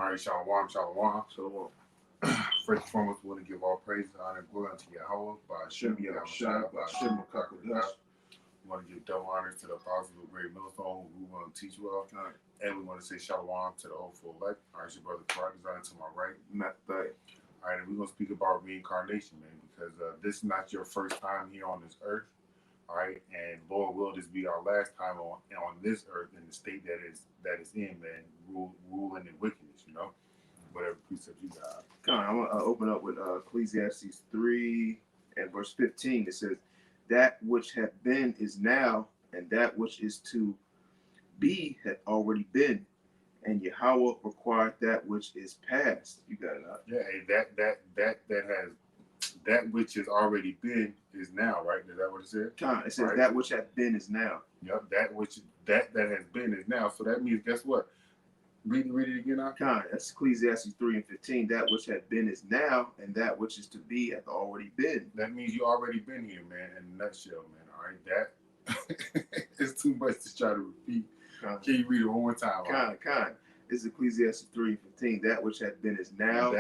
All right, Shalom, Shalom. So, First and foremost, we want to give all praise and honor and glory unto Yahweh, by Shem Hashem, Yahushua, by Shem Hashem, Makakodash. We want to give double honors to the apostles of Great Millstone, who we want to teach well. All right. And we want to say Shalom to the old full elect. All right, your brother Clark is on to my right. Mathai. All right, and we're going to speak about reincarnation, man, because this is not your first time here on this earth. All right, and Lord will this be our last time on this earth in the state that is in, man, ruling in wickedness, you know, whatever precept you got. Come on, I'm going to open up with Ecclesiastes 3 and verse 15. It says, that which hath been is now, and that which is to be hath already been, and Yahweh required that which is past. You got it out. Yeah, that which has already been is now, right? Is that what it said? Come on, it says right? that which hath been is now. Yep, that has been is now. So that means, guess what? Read it again now. Come on, that's Ecclesiastes 3 and 15. That which hath been is now, and that which is to be hath already been. That means you already been here, man, in a nutshell, man. All right, that it's too much to try to repeat. Can you read it one more time? Con. This is Ecclesiastes 3 and 15. That which hath been is now.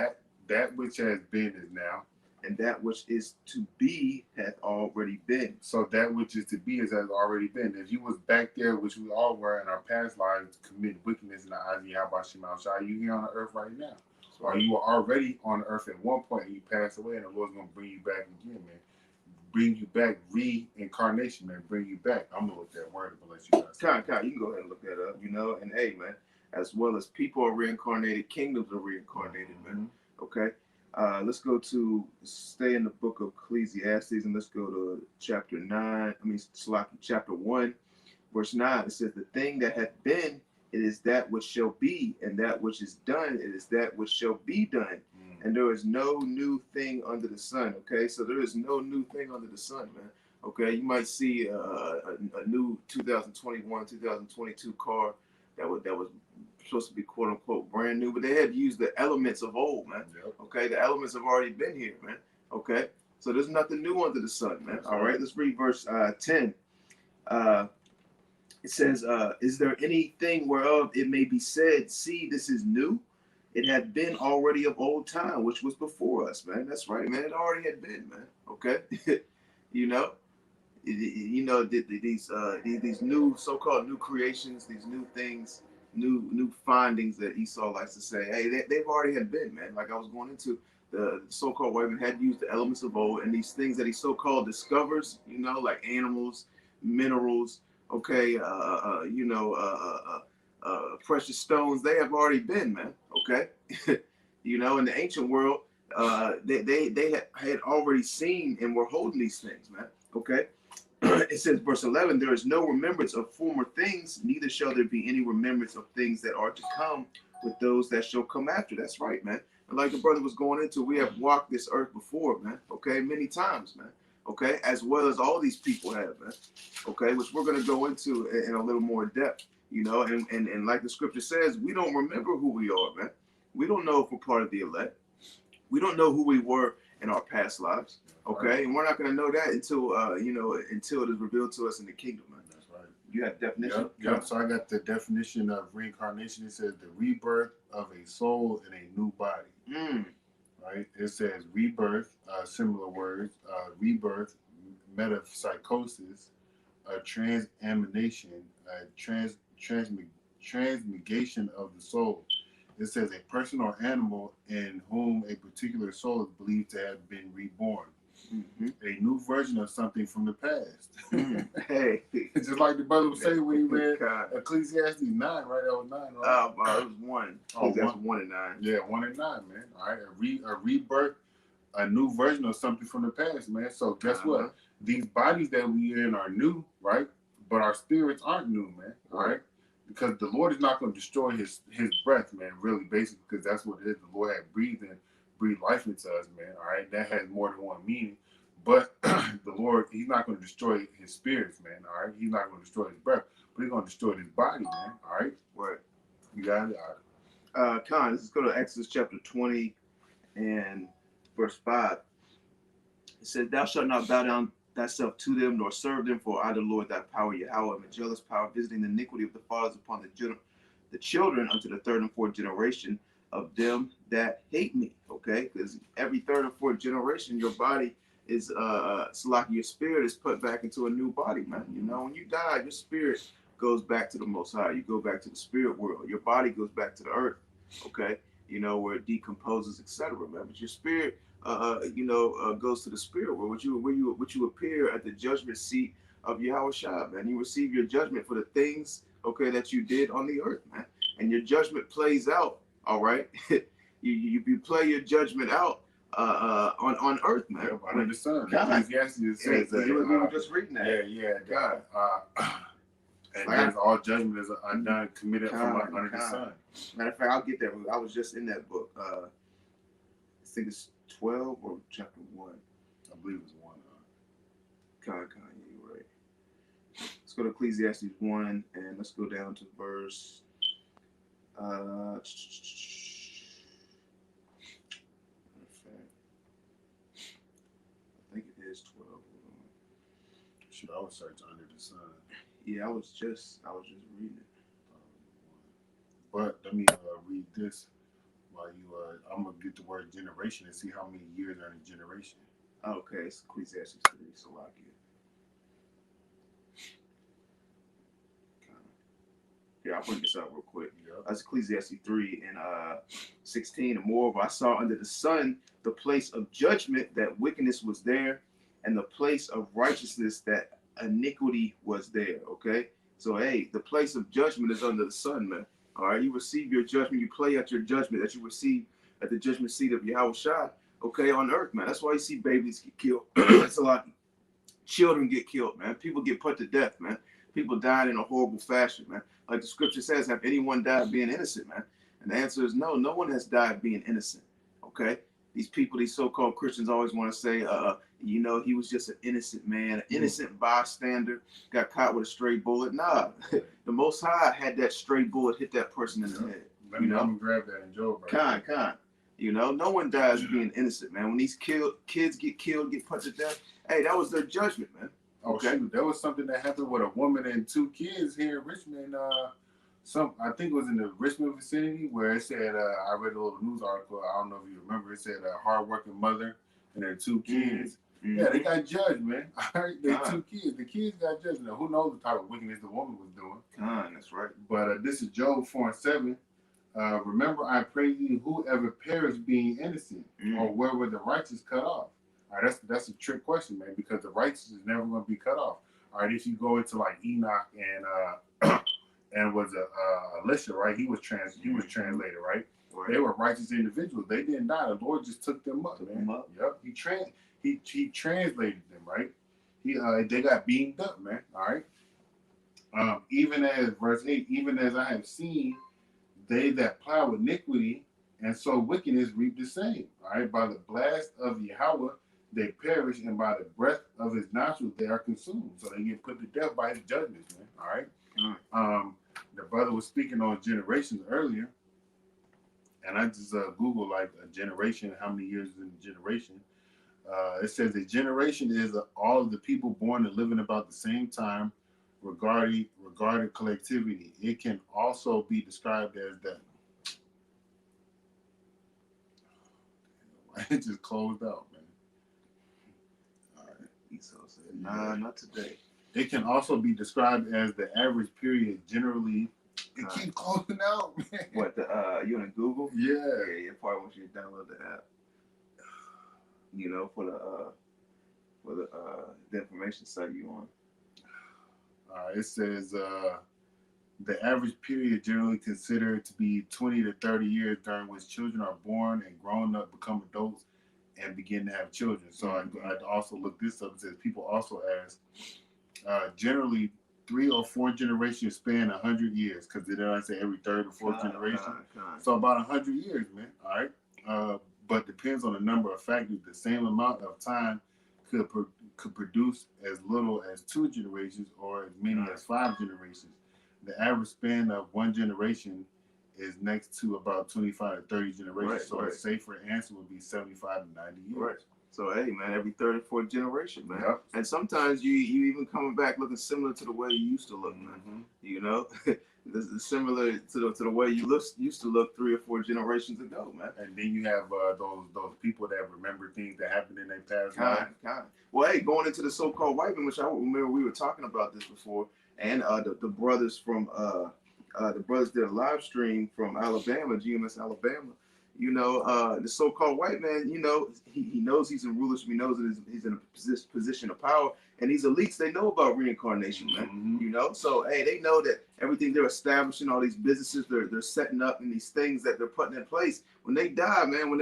That which has been is now. And that which is to be hath already been. So that which is to be has already been. If you was back there, which we all were in our past lives, committing wickedness in the eyes of Yahweh Shema Shai, you here on the earth right now. Or you were already on the earth at one point and you passed away, and the Lord's going to bring you back again, man. Bring you back, reincarnation, man. Bring you back. I'm going to look that word up and let you guys. Con, you can go ahead and look that up, you know. And hey, man, as well as people are reincarnated, kingdoms are reincarnated, man. Okay. Let's stay in the book of Ecclesiastes, and let's go to chapter 1, verse 9. It says, the thing that hath been, it is that which shall be, and that which is done, it is that which shall be done. And there is no new thing under the sun. Okay, so there is no new thing under the sun, man. Okay, you might see a new 2021, 2022 car that was supposed to be quote unquote brand new, but they have used the elements of old, man. Yep. Okay, the elements have already been here, man. Okay, so there's nothing new under the sun, man. All right, let's read verse 10. It says, is there anything whereof it may be said, see, this is new? It had been already of old time, which was before us, man. That's right, man. It already had been, man. Okay, these new so-called new creations, these new things, new findings that Esau likes to say, hey, they've already had been, man. Like I was going into, the so-called white man had used the elements of old, and these things that he so-called discovers, you know, like animals, minerals, okay, precious stones, they have already been, man. Okay. You know, in the ancient world, they had already seen and were holding these things, man. Okay. It says, verse 11, there is no remembrance of former things, neither shall there be any remembrance of things that are to come with those that shall come after. That's right, man. And like the brother was going into, we have walked this earth before, man. Okay, many times, man. Okay, as well as all these people have, man. Okay, which we're going to go into in a little more depth, you know. And like the scripture says, we don't remember who we are, man. We don't know if we're part of the elect. We don't know who we were in our past lives. Okay, right. And we're not going to know that until until it is revealed to us in the kingdom, man. That's right. You have definition? Yep. So I got the definition of reincarnation. It says the rebirth of a soul in a new body. Right. It says rebirth, similar words, rebirth, metapsychosis, transamination, transmigration of the soul. It says a person or animal in whom a particular soul is believed to have been reborn. A new version of something from the past. Hey. Just like the brother was saying when he read Ecclesiastes 9, right? That was 9, right? It was 1. Oh, that's 1 and 9. Yeah, 1 and 9, man. All right. A rebirth, a new version of something from the past, man. So guess what? These bodies that we in are new, right? But our spirits aren't new, man. All right? Because the Lord is not going to destroy his breath, man, really, basically, because that's what it is. The Lord had breathed life into us, man, all right? That has more than one meaning. But the Lord, he's not going to destroy his spirits, man, all right? He's not going to destroy his breath, but he's going to destroy his body, man, all right? Right. You got it? All right. Let's go to Exodus chapter 20 and verse 5. It says, thou shalt not bow down thyself to them, nor serve them, for I, the Lord, thy power, Yahweh, am a jealous power, visiting the iniquity of the fathers upon the children unto the third and fourth generation of them that hate me. Okay, because every third or fourth generation, your body is it's like your spirit is put back into a new body, man. You know, when you die, your spirit goes back to the Most High. You go back to the spirit world. Your body goes back to the earth. Okay, you know, where it decomposes, etc. Man, but your spirit, goes to the spirit world, which you appear at the judgment seat of Yahweh Shah, man. You receive your judgment for the things, okay, that you did on the earth, man. And your judgment plays out, all right. you play your judgment out on earth, man. Yep, under the sun. God. Ecclesiastes says that. We were just reading that. Yeah. God. And there's all judgment is undone committed from under the sun. Matter of fact, I'll get there. I was just in that book. I think it's 12 or chapter 1. I believe it's 1. Con, you're right. Let's go to Ecclesiastes 1 and let's go down to verse. I think it is 12. Should I was search under the sun. Yeah, I was just reading it. But let me read this while you. I'm gonna get the word generation and see how many years are in a generation. Okay, it's Ecclesiastes 3, Salakia. Here, I'll bring this up real quick. Yep. That's Ecclesiastes 3 and 16. And moreover, I saw under the sun the place of judgment that wickedness was there, and the place of righteousness that iniquity was there. Okay, so hey, the place of judgment is under the sun, man. All right, you receive your judgment, you play out your judgment that you receive at the judgment seat of Yahweh Shah, okay, on earth, man. That's why you see babies get killed. It's a lot. Children get killed, man. People get put to death, man. People died in a horrible fashion, man. Like the scripture says, have anyone died being innocent, man? And the answer is no. No one has died being innocent, okay? These people, these so-called Christians always want to say, he was just an innocent man, an innocent bystander, got caught with a stray bullet. Nah, the Most High had that stray bullet hit that person in the head. Let me grab that and Job. Right? Con. You know, no one dies being innocent, man. When these kids get killed, get put to death, hey, that was their judgment, man. Okay. Shoot, there was something that happened with a woman and 2 kids here in Richmond. I think it was in the Richmond vicinity where it said, I read a little news article. I don't know if you remember. It said a hardworking mother and their 2 kids. Mm-hmm. Yeah, they got judged, man. All right, their 2 kids. The kids got judged. Now, who knows the type of wickedness the woman was doing? That's right. But this is Job 4:7. Remember, I pray you, whoever perished being innocent, or where were the righteous cut off? All right, that's a trick question, man, because the righteous is never going to be cut off. All right, if you go into like Enoch and was Elisha, right? He was translated, right? They were righteous individuals. They didn't die. The Lord just took them up, man. Yep. He translated them, right? They got beamed up, man. All right. Even as verse 8, even as I have seen, they that plow iniquity and sow wickedness reap the same. All right. By the blast of Yahweh they perish, and by the breath of his nostrils they are consumed. So they get put to death by his judgments, man. All right. The brother was speaking on generations earlier, and I just Googled like a generation, how many years in a generation. It says a generation is all of the people born and living about the same time, regarding collectivity. It can also be described as that. It just closed out, man. All right. Esau said, nah, not today. It can also be described as the average period generally. It keeps closing out, man. What, you in Google? Yeah. Yeah, it probably wants you to download the app. You know, for the information site you on. It says the average period generally considered to be 20 to 30 years during which children are born and grown up, become adults, and begin to have children. So I also looked this up. It says people also ask, generally 3 or 4 generations span 100 years, because did I say every 3rd or 4th generation? So about 100 years, man. All right. But depends on a number of factors. The same amount of time could produce as little as 2 generations or as many as 5 generations. The average span of 1 generation is next to about 25 to 30 generations. A safer answer would be 75 to 90 years. Right. So, hey, man, every 3rd or 4th generation, man. Yep. And sometimes you even coming back looking similar to the way you used to look, man. You know? This is similar to the way you used to look 3 or 4 generations ago, man. And then you have those people that remember things that happened in their past life. Kind. Well, hey, going into the so-called white man, which I remember we were talking about this before, and the brothers from the brothers did a live stream from Alabama, GMS Alabama. You know, the so-called white man, you know, he knows he's in rulership. He knows that he's in a position of power. And these elites, they know about reincarnation, man. Mm-hmm. You know, so hey, they know that everything they're establishing, all these businesses they're setting up, and these things that they're putting in place. When they die, man, when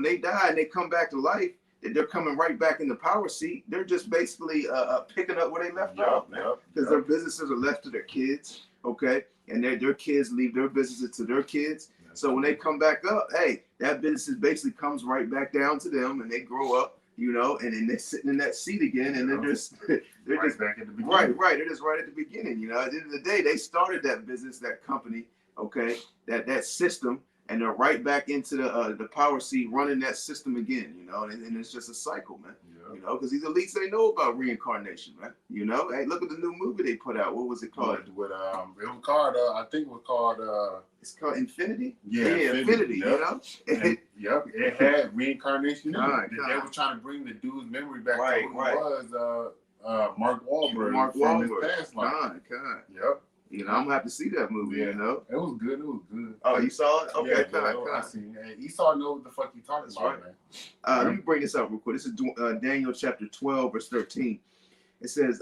they die and they come back to life, they're coming right back in the power seat. They're just basically picking up where they left off, man. Because their businesses are left to their kids, okay, and their kids leave their businesses to their kids. So when they come back up, hey, that business basically comes right back down to them, and they grow up, you know, and then they're sitting in that seat again, and they're just back at the beginning. Right. They're just right at the beginning. You know, at the end of the day, they started that business, that company, okay, that system, and they're right back into the power seat, running that system again. You know, and it's just a cycle, man. Yeah. You know, because these elites, they know about reincarnation, man. You know, hey, look at the new movie they put out. What was it called? It was called. I think it was called. It's called Infinity. Yeah, Infinity. Yep. You know. It had reincarnation. They were trying to bring the dude's memory back to who he was. Mark Wahlberg from his past life. Yep. You know, I'm gonna have to see that movie. Yeah. You know, it was good. Oh, you saw it? Okay, I seen it. Esau know what the fuck he talking about, man. Let me bring this up real quick. This is Daniel chapter 12, verse 13. It says,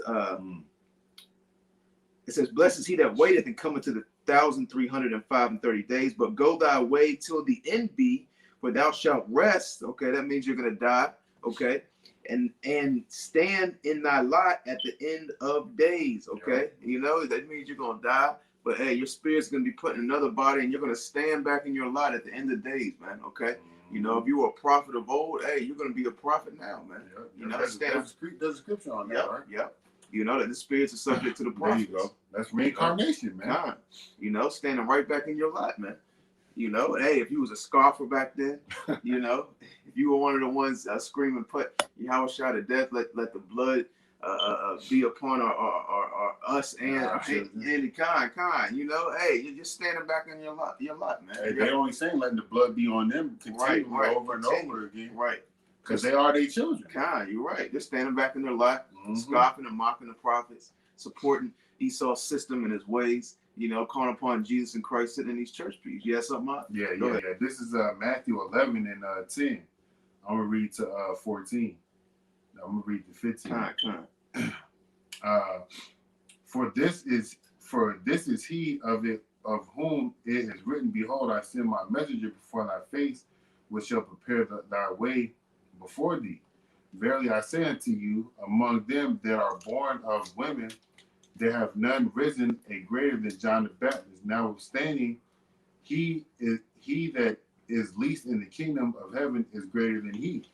"Blessed is he that waiteth and cometh to the 1,330 days. But go thy way till the end be, for thou shalt rest." Okay, that means you're gonna die. Okay. And stand in thy lot at the end of days, okay? Yeah. You know, that means you're going to die, but hey, your spirit's going to be put in another body, and you're going to stand back in your lot at the end of days, man, okay? Mm-hmm. You know, if you were a prophet of old, hey, you're going to be a prophet now, man. Yeah. You know, there's a scripture on that, right? Yep. You know, that the spirits are subject to the prophets. There you go. That's reincarnation, man. God. You know, standing right back in your lot, man. You know, hey, if you was a scoffer back then, you know, if you were one of the ones screaming, "Put Yahweh shot to death, let the blood be upon our us and the kind." You know, hey, you're just standing back in your lot, man. Hey, they only saying letting the blood be on them continually over and over again, right? Because they are their children. You're right. They're standing back in their lot, scoffing and mocking the prophets, supporting Esau's system and his ways. You know, calling upon Jesus and Christ sitting in these church pews. You have something up? Yeah. This is Matthew 11 and 10. I'm gonna read to 14. I'm gonna read to 15. For this is he of whom it is written, "Behold, I send my messenger before thy face, which shall prepare thy way before thee. Verily I say unto you, among them that are born of women, there have none risen a greater than John the Baptist. Notwithstanding, he that is least in the kingdom of heaven is greater than he.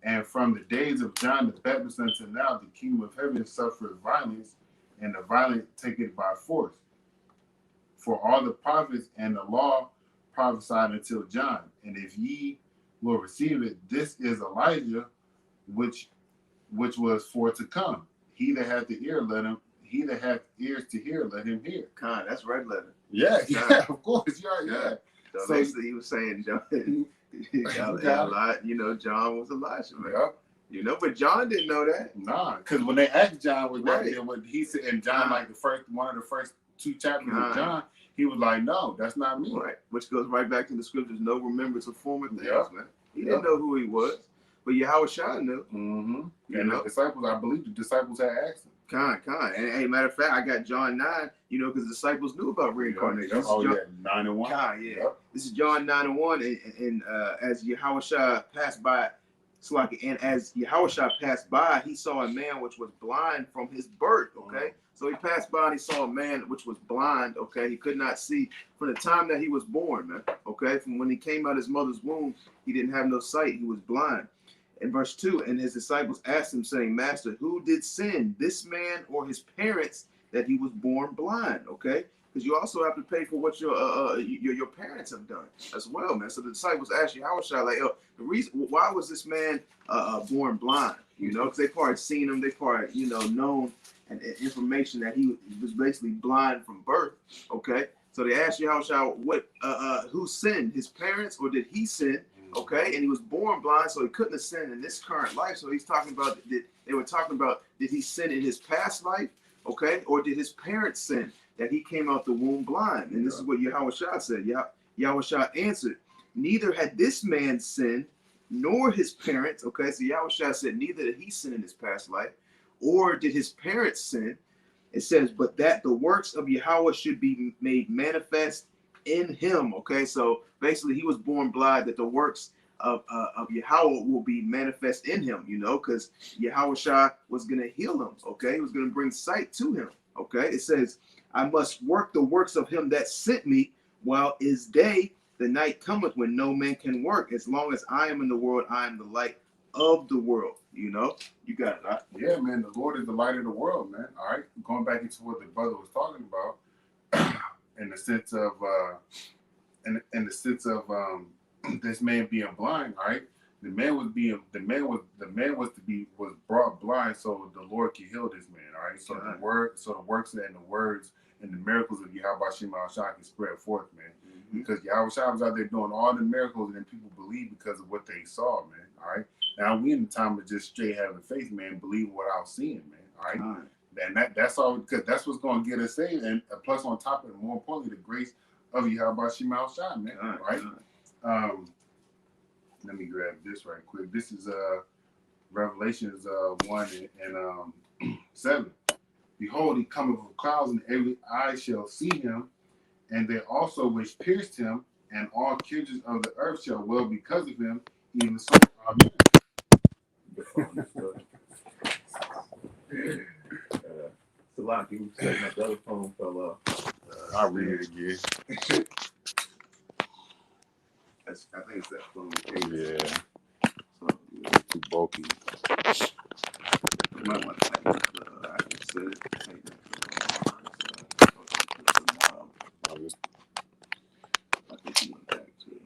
And from the days of John the Baptist until now, the kingdom of heaven suffereth violence, and the violent take it by force. For all the prophets and the law prophesied until John. And if ye will receive it, this is Elijah, which was for to come. He that hath the ear, let him. He that hath ears to hear, let him hear." That's red letter. Yeah, of course. Yeah. So basically, he was saying, John, you know, John was Elijah, man. Yeah. You know, but John didn't know that. Nah, because when they asked John what he said, and John, like one of the first 2 chapters of John, he was like, "No, that's not me." Right, which goes right back to the scriptures. No remembrance of former things, man. He didn't know who he was, but Yahweh Shai knew. Mm-hmm. And the disciples, I believe, the disciples had asked him. And hey, matter of fact, I got John 9, you know, because the disciples knew about reincarnation. 9 and 1. This is John 9 and 1, and as Yahushua passed by, and as Yahushua passed by, he saw a man which was blind from his birth, okay? So he passed by and he saw a man which was blind, okay? He could not see from the time that he was born, man, okay? From when he came out of his mother's womb, he didn't have no sight, he was blind. In verse 2, and his disciples asked him, saying, "Master, who did sin, this man or his parents, that he was born blind?" Okay, because you also have to pay for what your parents have done as well, man. So the disciples asked you, "How shall the reason? Why was this man born blind?" You know, because they probably seen him, they probably known and information that he was basically blind from birth. Okay, so they asked Yahushua what who sinned, his parents, or did he sin? Okay, and he was born blind, so he couldn't have sinned in this current life. So he's talking about they were talking about, did he sin in his past life? Okay, or did his parents sin that he came out the womb blind? And this is what Yahushua said. Yahushua answered, neither had this man sinned nor his parents. Okay, so Yahushua said neither did he sin in his past life, or did his parents sin. It says, but that the works of Yahweh should be made manifest in him. Okay, so basically he was born blind, that the works of Yahweh will be manifest in him, you know, because Yahushua was going to heal him. Okay, he was going to bring sight to him. Okay, it says, I must work the works of him that sent me while is day. The night cometh when no man can work. As long as I am in the world, I am the light of the world. You know, you got it, right? Yeah, man. The Lord is the light of the world, man. All right, going back into what the brother was talking about, in the sense of, this man being blind. All right, the man was brought blind so the Lord could heal this man. All right, so the works and the words and the miracles of Yahweh Shema Shah can spread forth, man. Because Yahweh Shah was out there doing all the miracles, and then people believe because of what they saw, man. All right. Now we in the time of just straight having faith, man, believing without seeing, man. All right. And that's all, because that's what's going to get us saved. And plus, on top of it, more importantly, the grace of Yahweh Shema Shah, man. Right. Let me grab this right quick. This is Revelations 1 and 7. Behold, he cometh with clouds, and every eye shall see him, and they also which pierced him, and all kindreds of the earth shall well because of him, even so. Amen. Salaki, who's setting up the other phone fell off. I'll read it again. I think it's that phone. Yeah. So, Too bulky. You might want to take I can set it. I think you went back to it.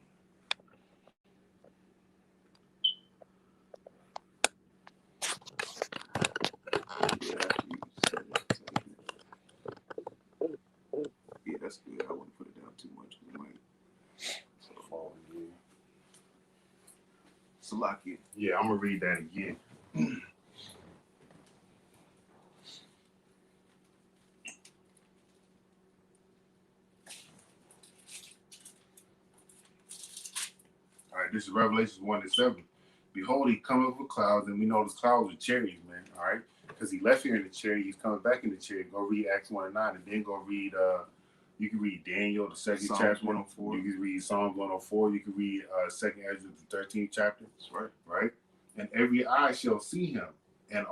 Yeah, that's good. I wouldn't put it down too much. Salaki. Yeah, I'm gonna read that again. All right, this is Revelations 1 and 7. Behold, he cometh with clouds, and we know the clouds are chariots, man. All right, because he left here in the chariot, he's coming back in the chariot. Go read Acts 1 and 9, and then go read. You can read Daniel, the second chapter. 104. You can read Psalms 104. You can read Second Ezra, the 13th chapter. That's right. Right, and every eye shall see him, and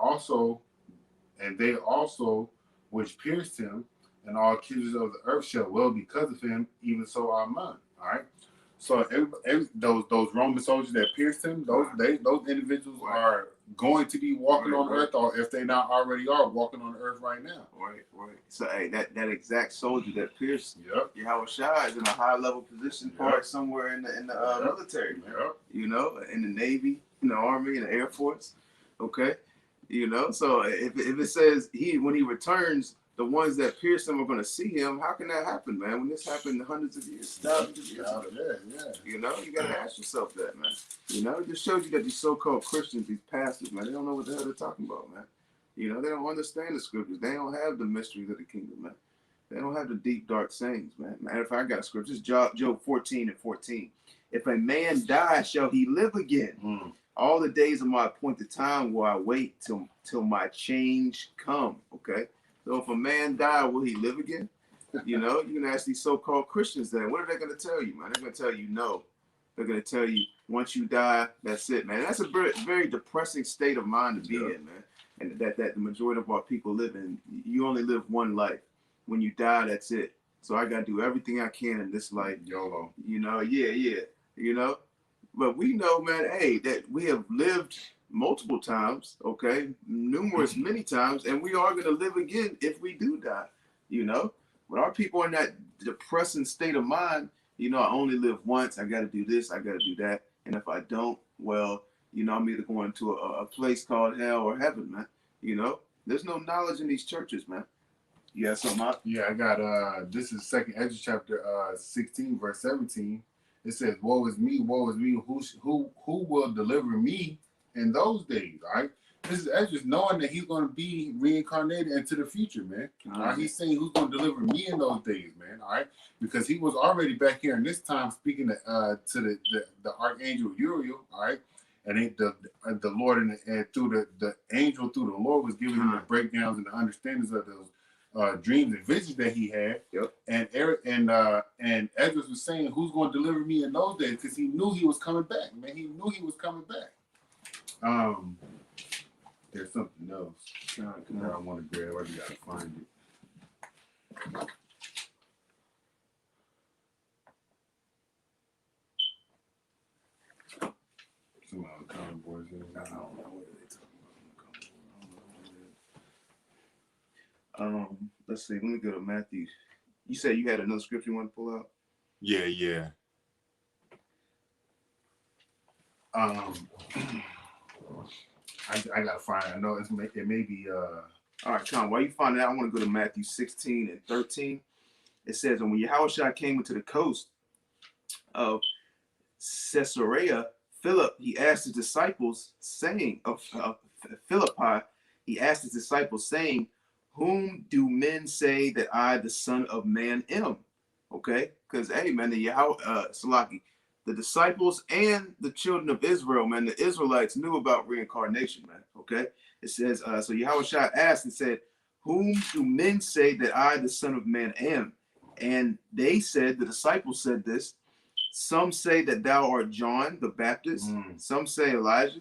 they also which pierced him, and all kindreds of the earth shall well because of him, even so are mine. All right. So those Roman soldiers that pierced him, those individuals are going to be walking on earth, or if they not already are walking on earth right now. Right. So hey, that exact soldier that pierced Yahushua is in a high level position, part somewhere in the military, man. You know, in the Navy, in the Army, in the Air Force. Okay, you know. So if it says when he returns, the ones that pierced him are going to see him. How can that happen, man? When this happened hundreds of years, thousands of years ago. You know, you got to ask yourself that, man. You know, it just shows you that these so-called Christians, these pastors, man, they don't know what the hell they're talking about, man. You know, they don't understand the scriptures. They don't have the mysteries of the kingdom, man. They don't have the deep, dark sayings, man. Matter of fact, I got a scripture. It's Job 14 and 14. If a man die, shall he live again? All the days of my appointed time will I wait till my change come. Okay. So if a man die, will he live again? You know, you can ask these so-called Christians that. What are they going to tell you, man? They're going to tell you no. They're going to tell you once you die, that's it, man. That's a very, very depressing state of mind to be in, man. And that the majority of our people live in. You only live one life. When you die, that's it. So I got to do everything I can in this life. YOLO. You know, yeah. You know, but we know, man, hey, that we have lived multiple times, okay, many times, and we are going to live again if we do die, you know. But our people are in that depressing state of mind, you know, I only live once, I got to do this, I got to do that, and if I don't, well, you know, I'm either going to a place called hell or heaven, man, you know. There's no knowledge in these churches, man. You got something out? Yeah, I got this is second Ezra chapter 16, verse 17. It says, woe is me, who will deliver me in those days? All right. This is Ezra knowing that he's going to be reincarnated into the future, man. All right. He's saying who's going to deliver me in those days, man. All right. Because he was already back here in this time speaking to the archangel Uriel, all right. And the Lord and through the angel through the Lord was giving him the breakdowns and the understandings of those dreams and visions that he had. Yep. And Ezra was saying, who's going to deliver me in those days? Because he knew he was coming back, man. He knew he was coming back. There's something else that I want to grab. I just got to find it. Some common boys. I don't know what they talking about. Let's see. Let me go to Matthew. You said you had another scripture you want to pull out? Yeah. I gotta find it. I know it may be All right, Con, while you find that, I want to go to Matthew 16 and 13. It says, and when Yahushua came into the coast of Caesarea Philip, he asked his disciples, saying, of Philippi, he asked his disciples, saying, whom do men say that I, the Son of Man, am? Okay, because hey, man, the disciples and the children of Israel, man, the Israelites knew about reincarnation, man. Okay, it says, so Yahushua asked and said, whom do men say that I, the Son of Man, am? And they said, the disciples said this, some say that thou art John the Baptist, some say Elijah,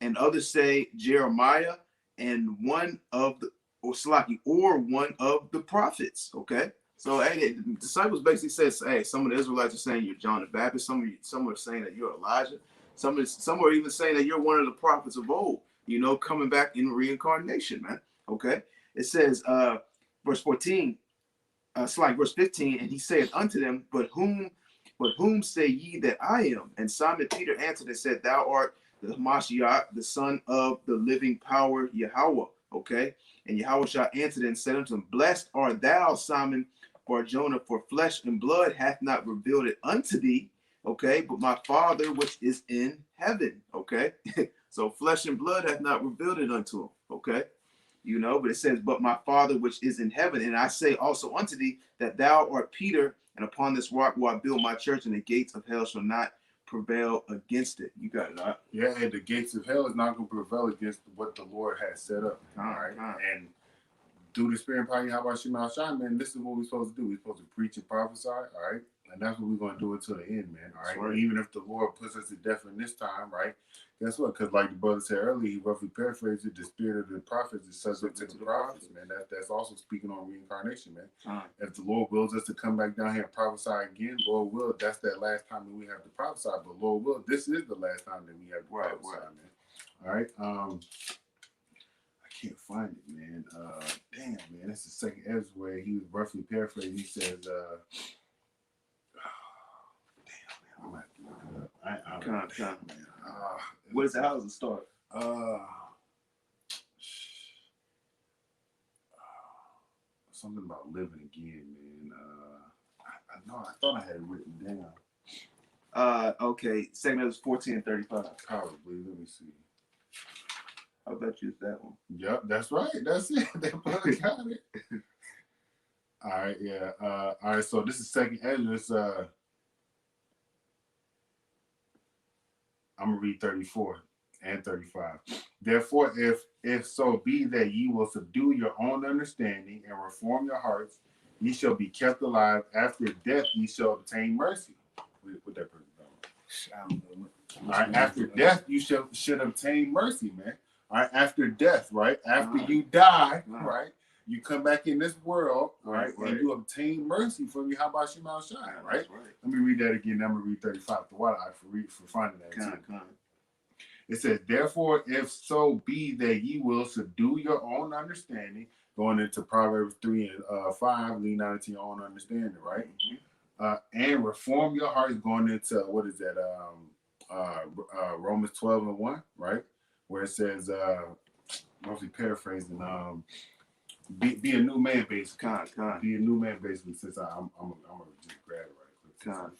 and others say Jeremiah, and one of the one of the prophets. Okay, so hey, the disciples basically says, hey, some of the Israelites are saying you're John the Baptist, some are saying that you're Elijah, some are even saying that you're one of the prophets of old, you know, coming back in reincarnation, man. Okay, it says verse 14, verse 15, and he saith unto them, but whom say ye that I am? And Simon Peter answered and said, thou art the Mashiach, the son of the living power Yahweh. Okay, and Yahushua answered and said unto him, blessed art thou, Simon Bar-Jonah, for flesh and blood hath not revealed it unto thee, okay, but my Father which is in heaven. Okay, so flesh and blood hath not revealed it unto him. Okay, you know, but it says, but my Father which is in heaven, and I say also unto thee that thou art Peter, and upon this rock will I build my church, and the gates of hell shall not prevail against it. You got it, right? Yeah, and the gates of hell is not going to prevail against what the Lord has set up. All right. And through the Spirit and power, how about Shema Shai, man? This is what we're supposed to do. We're supposed to preach and prophesy, all right? And that's what we're going to do until the end, man, all right? Right. Even if the Lord puts us to death in this time, right? Guess what? Because like the brother said earlier, he roughly paraphrased it, the spirit of the prophets is subject to the prophets, man. That's also speaking on reincarnation, man. If the Lord wills us to come back down here and prophesy again, Lord will, that's that last time that we have to prophesy. But Lord will, this is the last time that we have to prophesy, man. All right? I can't find it, man. Damn, man. That's the second Ezra where he was roughly paraphrasing. He says, damn, man. I'm going to have to look it up. Man. How does it start? Something about living again, man. I thought I had it written down. Okay. Second Ezra 14 and 35. Probably. Let me see. I bet you it's that one. Yep, that's right. That's it. That brother got it. All right, yeah. All right, so this is second Ezra. I'm gonna read 34 and 35. Therefore, if so be that ye will subdue your own understanding and reform your hearts, ye shall be kept alive. After death, ye shall obtain mercy. What that person doing? All right, after death, you should obtain mercy, man. All right, after death, right? After you die, right? You come back in this world, right? And you obtain mercy from you. How about Shema Shai, right? Let me read that again. I'm going to read 35. The water for finding that too. It says, therefore, if so be that ye will subdue your own understanding, going into Proverbs 3 and 5, lean out into your own understanding, right? And reform your hearts, going into, what is that? Romans 12 and 1, right? Where it says, mostly paraphrasing. Be a new man, basically. Be a new man, basically. Since I'm gonna just grab it right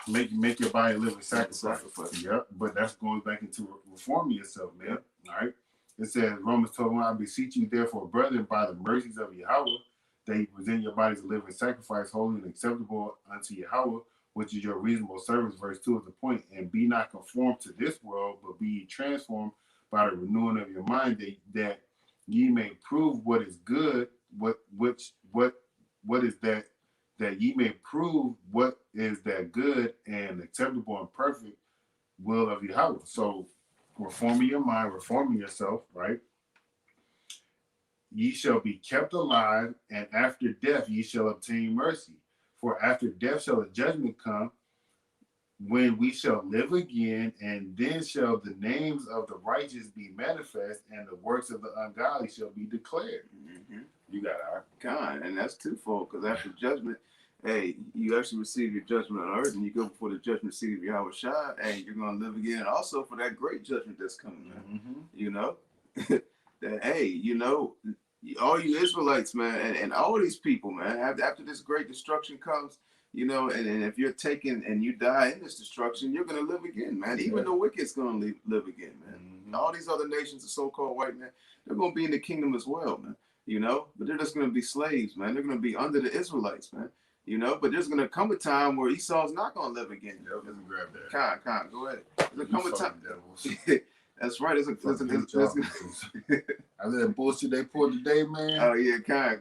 quick. Make your body live a sacrifice. Yep. But that's going back into reforming yourself, man. Yep. All right. It says Romans 12:1, I beseech you, therefore, brethren, by the mercies of Yahweh, that you present your bodies a living sacrifice, holy and acceptable unto Yahweh, which is your reasonable service. Verse 2 is the point. And be not conformed to this world, but be transformed by the renewing of your mind, that ye may prove what is good, what is that ye may prove what is that good and acceptable and perfect will of Yahweh. So reforming your mind, reforming yourself, right? Ye shall be kept alive, and after death ye shall obtain mercy. For after death shall a judgment come, when we shall live again, and then shall the names of the righteous be manifest, and the works of the ungodly shall be declared. Mm-hmm. You got it. God, and that's twofold, because after judgment, hey, you actually receive your judgment on earth, and you go before the judgment seat of Yahweh Shai, and you're going to live again also for that great judgment that's coming, man. Mm-hmm. You know? That, hey, you know, all you Israelites, man, and all these people, man, after this great destruction comes, you know, and if you're taken and you die in this destruction, you're going to live again, man. Even the wicked's going to live again, man. Mm-hmm. All these other nations, the so-called white man, they're going to be in the kingdom as well, man. You know, but they're just going to be slaves, man. They're going to be under the Israelites, man. You know, but there's going to come a time where Esau's not going to live again. Yep, doesn't grab that. Con, go ahead. There's going to come a time. That's right. There's I that bullshit they pulled today, man. Oh, yeah, con.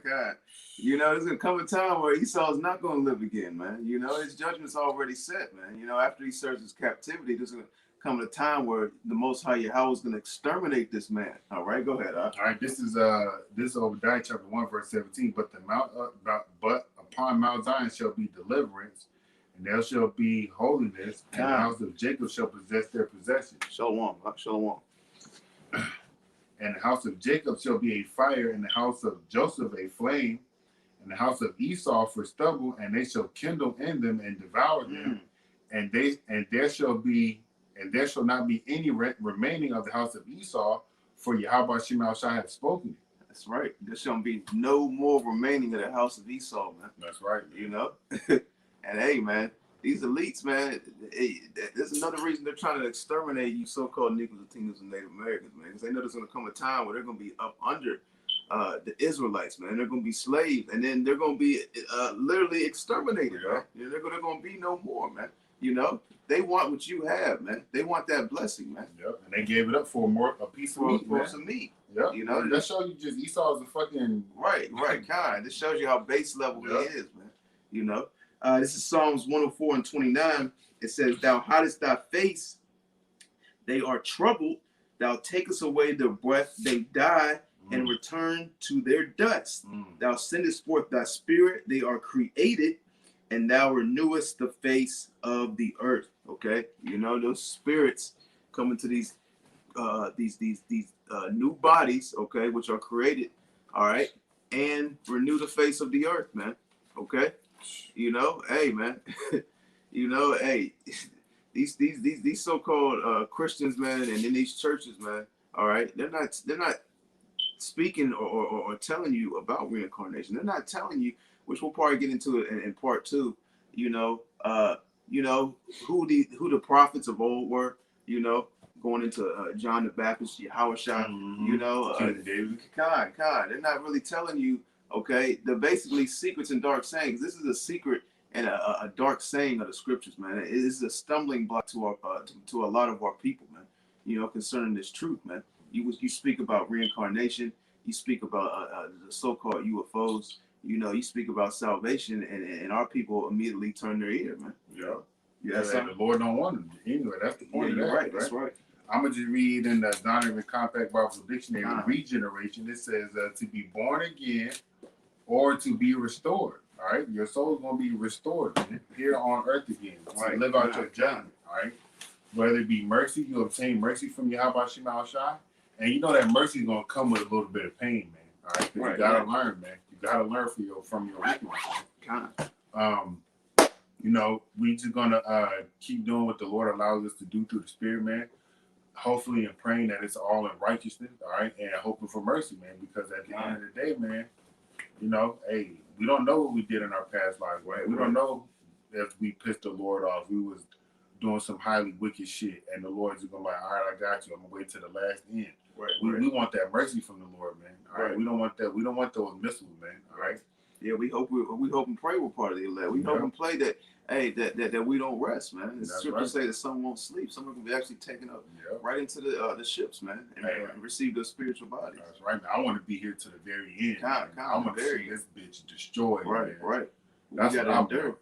You know, there's going to come a time where Esau's not going to live again, man. You know, his judgment's already set, man. You know, after he serves his captivity, there's going to come a time where the Most High Yahweh is going to exterminate this man. All right, go ahead. All right, this is Obadiah chapter 1, verse 17. But upon Mount Zion shall be deliverance, and there shall be holiness, and the house of Jacob shall possess their possession. Shalom. And the house of Jacob shall be a fire, and the house of Joseph a flame, and the house of Esau for stubble, and they shall kindle in them and devour them, and there shall not be any remaining of the house of Esau, for Yahweh Shema Shai hath spoken it. That's right. There shall be no more remaining of the house of Esau, man. That's right. You know? And hey, man, these elites, man, there's another reason they're trying to exterminate you so-called Negroes, Latinos, and Native Americans, man, because they know there's going to come a time where they're going to be up under the Israelites, man. They're going to be slaves, and then they're going to be literally exterminated, man. You know, they're going to be no more, man. You know, they want what you have, man. They want that blessing, man. Yep, and they gave it up for a piece of meat, for some meat. Yep, you know, that shows you just Esau is a fucking right, kind. This shows you how base level he is, man. You know, this is Psalms 104 and 29. It says, "Thou hidest thy face; they are troubled. Thou takest away their breath; they die and return to their dust. Thou sendest forth thy spirit; they are created, and thou renewest the face of the earth." Okay, you know, those spirits come into these new bodies, okay, which are created, all right, and renew the face of the earth, man. Okay, you know, hey, man, you know, hey, these so-called Christians, man, and in these churches, man, all right, they're not speaking or telling you about reincarnation. They're not telling you, which we'll probably get into it in part 2. You know, who the prophets of old were. You know, going into John the Baptist, Yahweh Shai. You know, David. God. They're not really telling you. Okay, they're basically secrets and dark sayings. This is a secret and a dark saying of the scriptures, man. It is a stumbling block to our to a lot of our people, man. You know, concerning this truth, man. You speak about reincarnation. You speak about the so-called UFOs. You know, you speak about salvation, and our people immediately turn their ear, man. Yeah. The Lord don't want them anyway. That's the point. You're right. That's right. I'm gonna just read in the Donovan Compact Bible Dictionary. Regeneration. It says to be born again or to be restored. All right, your soul's gonna be restored here on earth again. To live out your journey. All right, whether it be mercy, you obtain mercy from Yahweh Shema Shai, and you know that mercy is gonna come with a little bit of pain, man. All right, because you gotta learn, man. You gotta learn from your weakness. You know, we just gonna keep doing what the Lord allows us to do through the Spirit, man. hopefully and praying that it's all in righteousness, all right, and hoping for mercy, man, because at the end of the day, man, you know, hey, we don't know what we did in our past life, right? We don't know if we pissed the Lord off. We was doing some highly wicked shit, and the Lord's gonna be like, all right, I got you. I'm gonna wait to the last end. We want that mercy from the Lord, man. All right, we don't want that. We don't want those missiles, man. All right. Yeah, we hope and pray we're part of the elect. We hope and pray that that we don't rest, man. The scriptures say that some won't sleep. Some are gonna be actually taken up right into the ships, man, and receive their spiritual bodies. That's right, man. I want to be here to the very end. I want to see this bitch destroyed. Right, man. right. That's what I'm doing.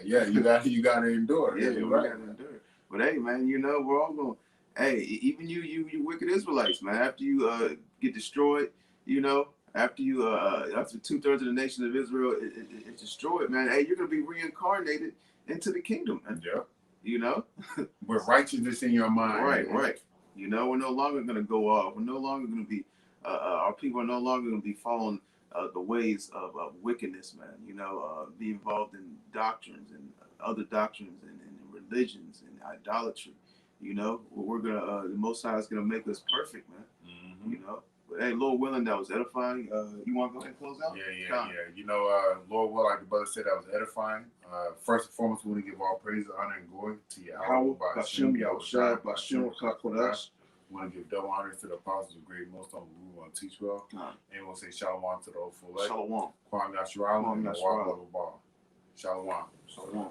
yeah. You gotta endure. Yeah, we gotta endure. But hey, man, you know we're all gonna. Hey, even you wicked Israelites, man. After you get destroyed, you know. After 2/3 of the nation of Israel is destroyed, man, hey, you're gonna be reincarnated into the kingdom, man. Yeah. You know, with righteousness in your mind. Right, right. You know, we're no longer gonna go off. We're no longer gonna be. Our people are no longer gonna be following the ways of wickedness, man. You know, be involved in doctrines and other doctrines and religions and idolatry. You know, we're gonna. The Most High is gonna make us perfect, man. Mm-hmm. You know. But hey, Lord willing, that was edifying. You want to go ahead and close out? Yeah. You know, Lord will, like the brother said, that was edifying. First and foremost, we want to give all praise, honor, and glory to Yahweh, Bashem, Yahushua, Bashem, Kakodash. We want to give double honors to the apostles of great millstone who want to teach well. And we'll say shalom to the old full. Shalom. Kwam Yashua, and Shalom.